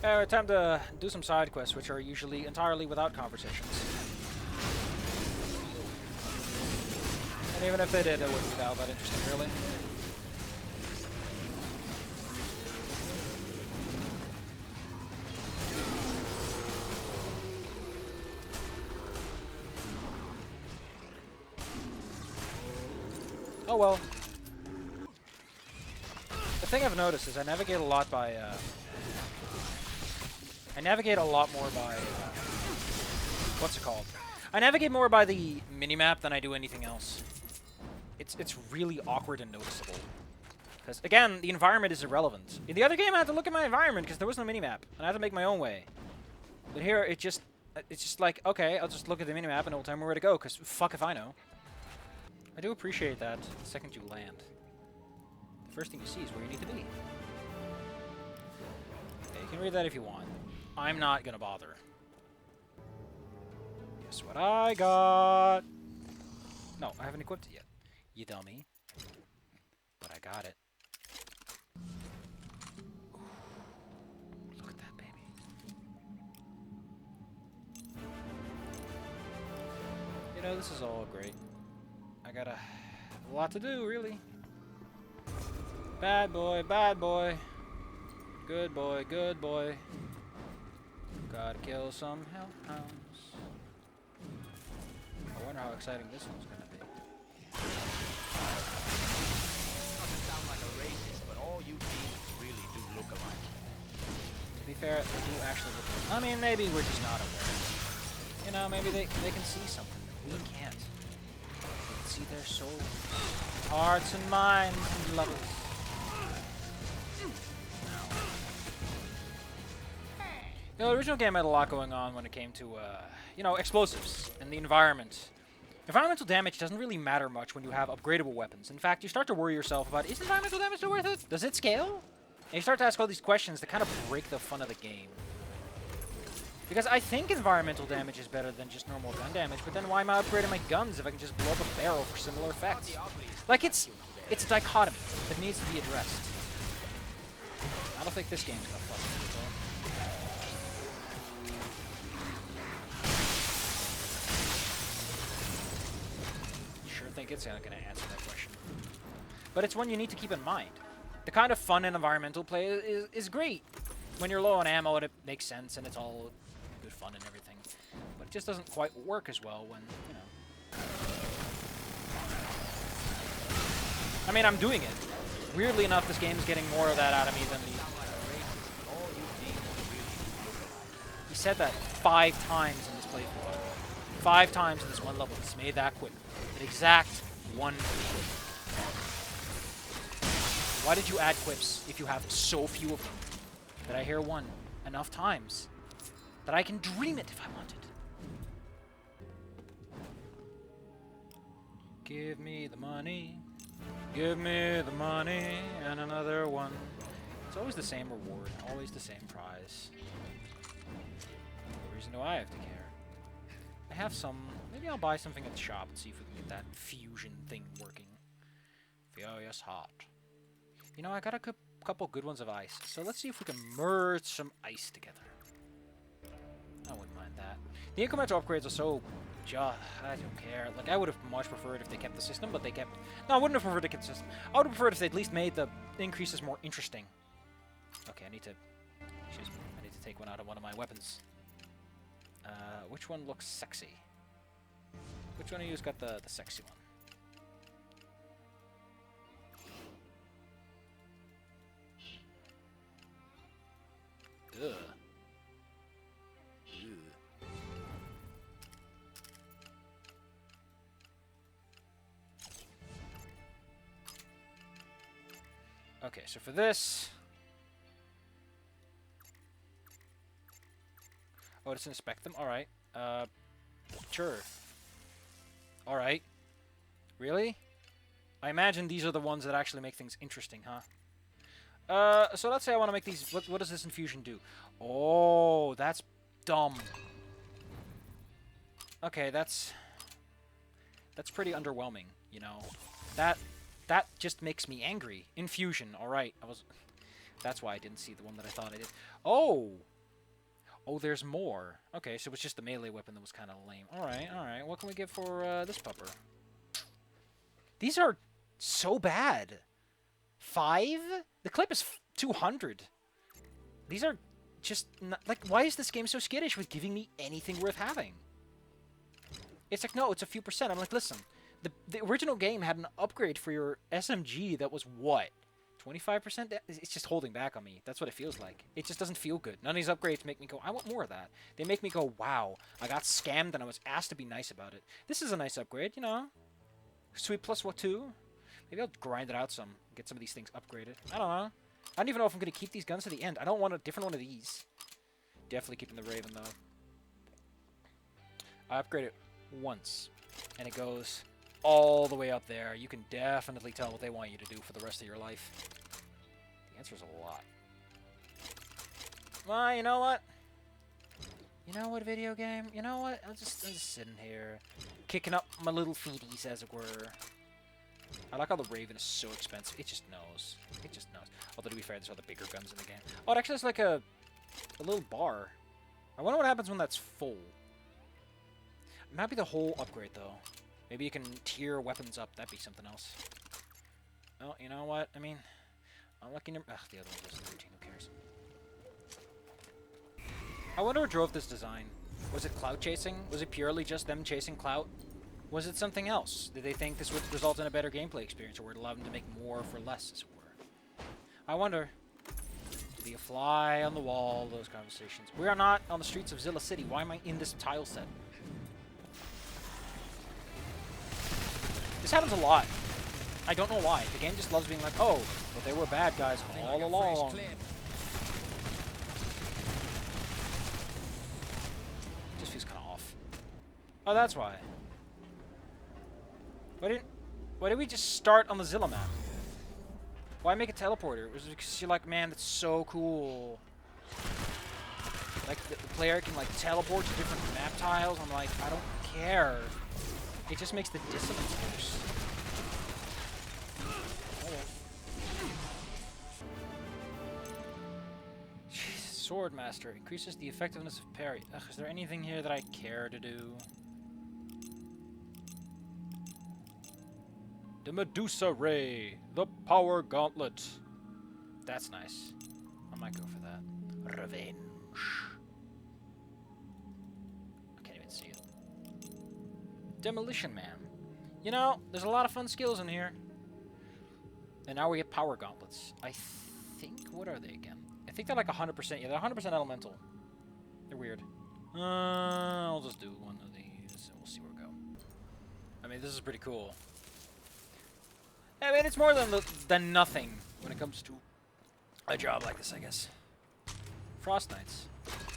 Time to do some side quests, which are usually entirely without conversations. And even if they did, it wouldn't be all that interesting, really. Oh well. The thing I've noticed is I navigate a lot by, I navigate a lot more by, what's it called? I navigate more by the minimap than I do anything else. It's really awkward and noticeable. Because, again, the environment is irrelevant. In the other game, I had to look at my environment because there was no minimap, and I had to make my own way. But here, it's just like, okay, I'll just look at the minimap and it'll tell me where to go, because fuck if I know. I do appreciate that the second you land, the first thing you see is where you need to be. Okay, you can read that if you want. I'm not gonna bother. Guess what I got? No, I haven't equipped it yet. You dummy. But I got it. Ooh, look at that, baby. You know, this is all great. I got a lot to do, really. Bad boy, bad boy. Good boy, good boy. Gotta kill some hellhounds. I wonder how exciting this one's gonna be. Doesn't sound like a racist, but all you demons really do look alike. To be fair, they do actually look alike. I mean, maybe we're just not aware. You know, maybe they can see something that we can't. They can see their souls, hearts and minds and lovers. You know, the original game had a lot going on when it came to, you know, explosives and the environment. Environmental damage doesn't really matter much when you have upgradable weapons. In fact, you start to worry yourself about, is environmental damage still worth it? Does it scale? And you start to ask all these questions that kind of break the fun of the game. Because I think environmental damage is better than just normal gun damage, but then why am I upgrading my guns if I can just blow up a barrel for similar effects? Like, it's a dichotomy that needs to be addressed. I don't think this game's gonna fuck with it, though. I think it's not going to answer that question. But it's one you need to keep in mind. The kind of fun and environmental play is great. When you're low on ammo, it makes sense, and it's all good fun and everything. But it just doesn't quite work as well when, you know... I mean, I'm doing it. Weirdly enough, this game is getting more of that out of me than the... He said that 5 times in this playthrough. 5 times in this one level, he's made that quip. An exact one quip. Why did you add quips if you have so few of them? That I hear one enough times that I can dream it if I wanted. Give me the money. Give me the money and another one. It's always the same reward, always the same prize. No reason do I have to care. I have some... Maybe I'll buy something at the shop and see if we can get that fusion thing working. Furious Heart. You know, I got a couple good ones of ice, so let's see if we can merge some ice together. I wouldn't mind that. The incremental upgrades are so... I don't care. Like, I would have much preferred if they kept the system, but they kept... No, I wouldn't have preferred to keep the system. I would have preferred if they at least made the increases more interesting. Okay, I need to... Excuse me. I need to take one out of one of my weapons. Which one looks sexy? Which one of you's got the sexy one? Ugh. Ugh. Okay, so for this... Oh, let's inspect them? Alright. Sure. Alright. Really? I imagine these are the ones that actually make things interesting, huh? So let's say I want to make these... What does this infusion do? Oh, that's dumb. Okay, that's pretty underwhelming, you know. That just makes me angry. Infusion, alright. That's why I didn't see the one that I thought I did. Oh! Oh, there's more. Okay, so it was just the melee weapon that was kind of lame. Alright, alright. What can we get for this pupper? These are so bad. 5? The clip is 200. These are just not, like, why is this game so skittish with giving me anything worth having? It's like, no, it's a few percent. I'm like, listen, the original game had an upgrade for your SMG that was what? 25%? It's just holding back on me. That's what it feels like. It just doesn't feel good. None of these upgrades make me go, I want more of that. They make me go, wow, I got scammed and I was asked to be nice about it. This is a nice upgrade, you know? Sweet plus what, 2? Maybe I'll grind it out some, get some of these things upgraded. I don't know. I don't even know if I'm going to keep these guns to the end. I don't want a different one of these. Definitely keeping the Raven, though. I upgrade it once, and it goes all the way up there. You can definitely tell what they want you to do for the rest of your life. The answer is a lot. Well, you know what? You know what, video game? You know what? I'm just sitting here, kicking up my little feeties, as it were. I like how the Raven is so expensive. It just knows. It just knows. Although, to be fair, there's other bigger guns in the game. Oh, it actually has like a little bar. I wonder what happens when that's full. It might be the whole upgrade, though. Maybe you can tier weapons up. That'd be something else. Oh, you know what? I mean, unlucky number... Ugh, the other one doesn't 13. Who cares? I wonder what drove this design. Was it clout chasing? Was it purely just them chasing clout? Was it something else? Did they think this would result in a better gameplay experience, or would it allow them to make more for less, as it were? I wonder. To be a fly on the wall, those conversations. We are not on the streets of Zilla City. Why am I in this tile set? This happens a lot. I don't know why. The game just loves being like, oh, but they were bad guys all along. Just feels kind of off. Oh, that's why. Why did we just start on the Zilla map? Why make a teleporter? Was it because you're like, man, that's so cool. Like, the player can, like, teleport to different map tiles. I'm like, I don't care. It just makes the dissonance worse. Jeez, Swordmaster. Increases the effectiveness of parry. Ugh, is there anything here that I care to do? The Medusa Ray, the Power Gauntlet. That's nice. I might go for that. Revenge. I can't even see it. Demolition Man. You know, there's a lot of fun skills in here. And now we get Power Gauntlets. I think, what are they again? I think they're like 100%. Yeah, they're 100% elemental. They're weird. I'll just do one of these and we'll see where we go. I mean, this is pretty cool. I mean, it's more than nothing when it comes to a job like this, I guess. Frost Knights.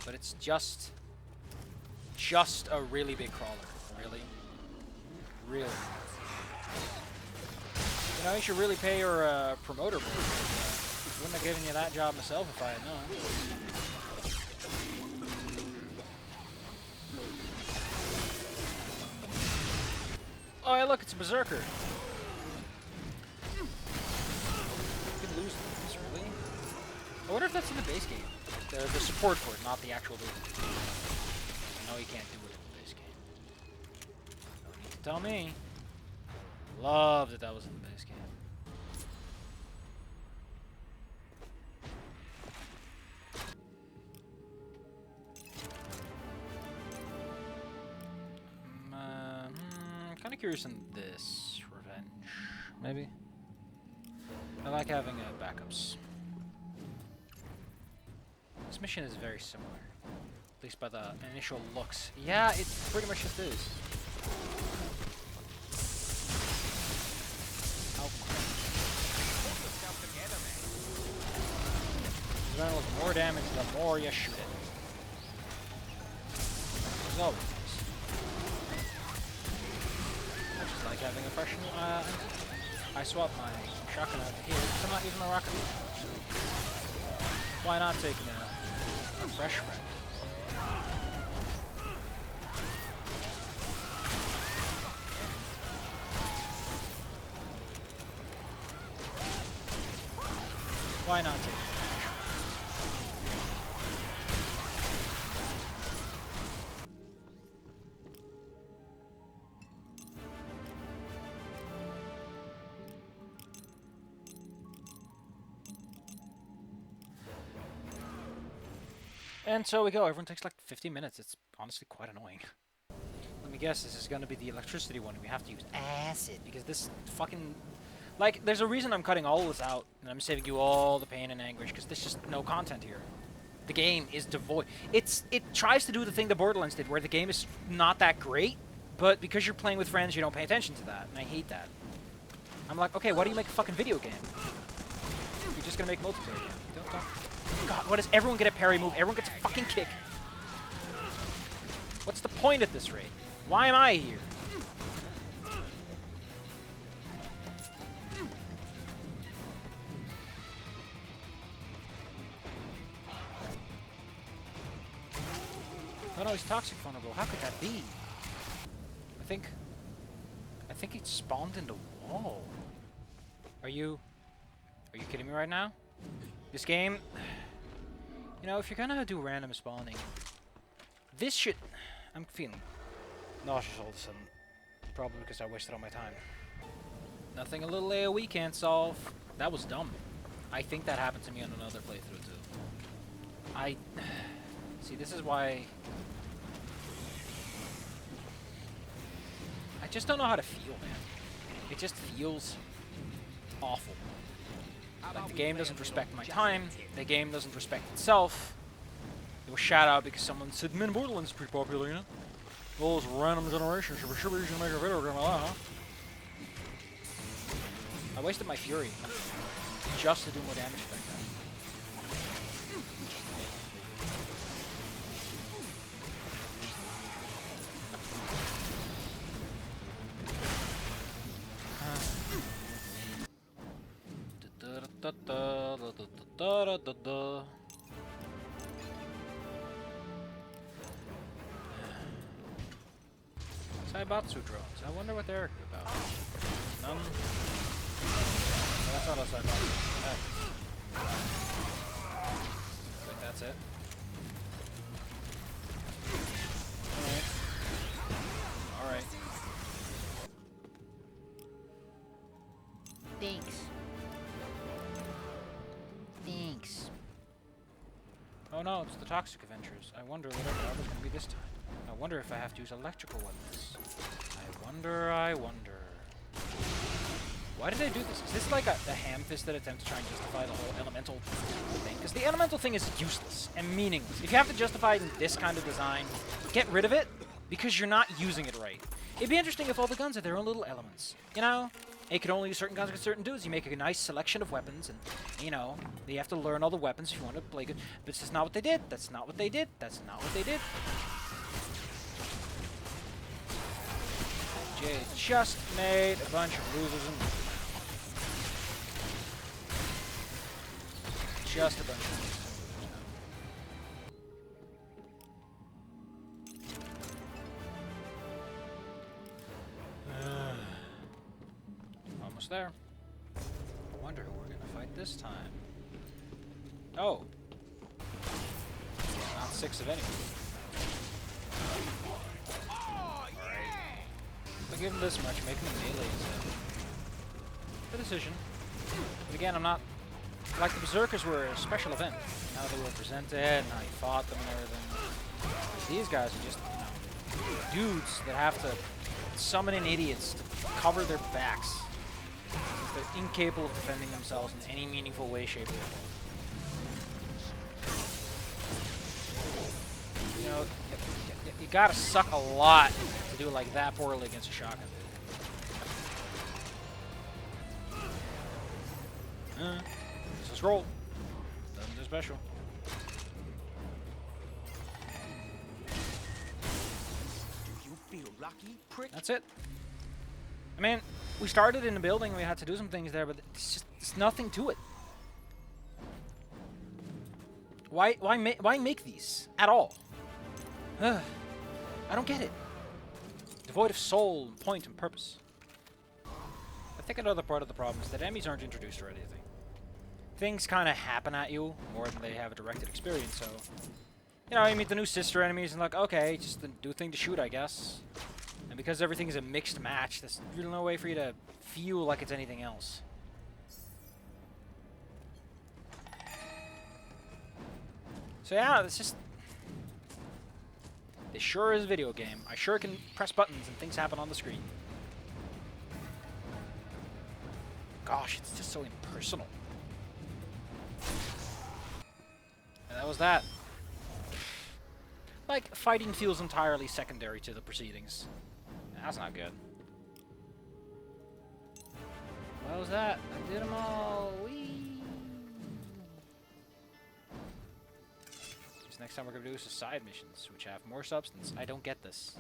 But it's just a really big crawler. Really? Really? You know, you should really pay your promoter. Wouldn't have given you that job myself if I had known. Oh, yeah, look, it's a berserker. I wonder if that's in the base game. The support for it, not the actual build. No, you can't do it in the base game. No need to tell me. Love that that was in the base game. I'm kind of curious in this. Revenge, maybe? I like having backups. This mission is very similar, at least by the initial looks. Yeah, it pretty much just is. How You're gonna look more damage the more you shoot it. As always. I just like having a fresh I swapped my shotgun out here because I'm not using my rocket launcher. Why not take a fresh red? Why not take And so we go. Everyone takes like 15 minutes. It's honestly quite annoying. Let me guess, this is gonna be the electricity one. We have to use acid because this fucking... Like, there's a reason I'm cutting all this out, and I'm saving you all the pain and anguish, because there's just no content here. The game is devoid. It tries to do the thing the Borderlands did, where the game is not that great, but because you're playing with friends, you don't pay attention to that, and I hate that. I'm like, okay, why do you make a fucking video game? You're just gonna make a multiplayer game. Don't. God, what does everyone get a parry move? Everyone gets a fucking kick. What's the point at this rate? Why am I here? Oh no, he's toxic vulnerable. How could that be? I think he spawned in the wall. Are you kidding me right now? This game, you know, if you're gonna do random spawning, this should... I'm feeling nauseous all of a sudden. Probably because I wasted all my time. Nothing a little AoE can't solve. That was dumb. I think that happened to me on another playthrough too. See, this is why... I just don't know how to feel, man. It just feels awful. Like, the game doesn't respect my time. The game doesn't respect itself. It was shout out because someone said, man, Borderlands is pretty popular, you know? All this random generation should be make a video game like that, huh? I wasted my fury just to do more damage like that. Saibatsu drones. I wonder what they're about. None. No, that's not a Saibatsu. Wait, that's it. Alright. Alright. Thanks. Thanks. Oh no, it's the Toxic Adventures. I wonder what it's going to be this time. I wonder if I have to use electrical weapons. I wonder. Why did I do this? Is this like a ham-fisted attempt to try and justify the whole elemental thing? Because the elemental thing is useless and meaningless. If you have to justify it in this kind of design, get rid of it because you're not using it right. It'd be interesting if all the guns had their own little elements. You know? You could only use certain guns with certain dudes. You make a nice selection of weapons, and, you know, you have to learn all the weapons if you want to play good. But this is not what they did. That's not what they did. That's not what they did. Jay just made a bunch of losers and just a bunch of losers. Almost there. I wonder who we're gonna fight this time. Oh. Not 6 of any. If I give him this much, make him a melee instead. The decision. But again, I'm not... Like, the Berserkers were a special event. How they were presented, and how you fought them and everything. These guys are just, you know, dudes that have to summon in idiots to cover their backs. Since they're incapable of defending themselves in any meaningful way, shape, or form. You know, you gotta suck a lot to do it like that poorly against a shotgun. Just a roll. Nothing too special. Do you feel lucky, prick? That's it. I mean, we started in the building and we had to do some things there, but it's nothing to it. Why make these at all? I don't get it. Devoid of soul, and point, and purpose. I think another part of the problem is that enemies aren't introduced or anything. Things kind of happen at you more than they have a directed experience, so... You know, you meet the new sister enemies and like, okay, just a new thing to shoot, I guess. And because everything is a mixed match, there's really no way for you to feel like it's anything else. So yeah, it's just... This sure is a video game. I sure can press buttons and things happen on the screen. Gosh, it's just so impersonal. And that was that. Like, fighting feels entirely secondary to the proceedings. That's not good. What was that? I did them all. Whee! This next time we're going to do is side missions, which have more substance. I don't get this.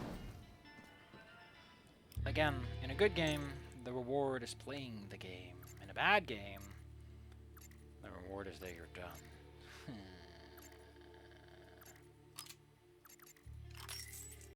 Again, in a good game, the reward is playing the game. In a bad game, the reward is that you're done.